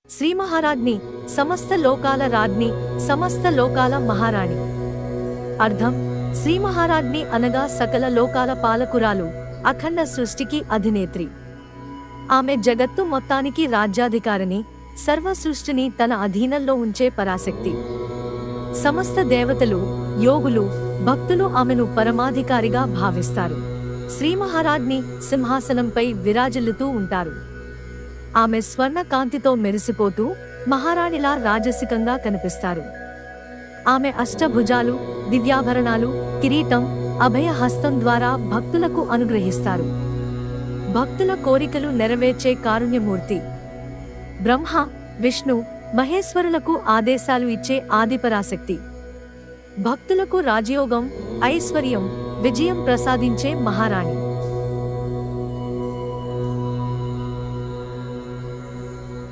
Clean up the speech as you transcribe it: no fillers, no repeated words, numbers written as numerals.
శ్రీ మహారాజ్ని సమస్త లోకాల రాజ్ని, సమస్త లోకాల మహారాణి. అర్థం: శ్రీ మహారాజ్ని అనగా సకల లోకాల పాలకురాలు, అఖండ సృష్టికి అధినేత్రి. ఆమె జగత్తు మొత్తానికి రాజ్యాధికారిని, సర్వ సృష్టిని తన అధీనంలో ఉంచే పరాశక్తి. సమస్త దేవతలు, యోగులు, భక్తులు ఆమెను పరమాధికారిగా భావిస్తారు. శ్రీ మహారాజ్ని సింహాసనంపై విరాజిల్లుతూ ఉంటారు. ఆమె స్వర్ణ కాంతితో మెరిసిపోతూ మహారాణిలా రాజసికంగా కనిపిస్తారు. ఆమె అష్టభుజాలు, దివ్యాభరణాలు, కిరీటం, అభయ హస్తం ద్వారా భక్తులకు అనుగ్రహిస్తారు. భక్తుల కోరికలు నెరవేర్చే కారుణ్యమూర్తి. బ్రహ్మ, విష్ణు, మహేశ్వరులకు ఆదేశాలు ఇచ్చే ఆదిపరాశక్తి. భక్తులకు రాజయోగం, ఐశ్వర్యం, విజయం ప్రసాదించే మహారాణి.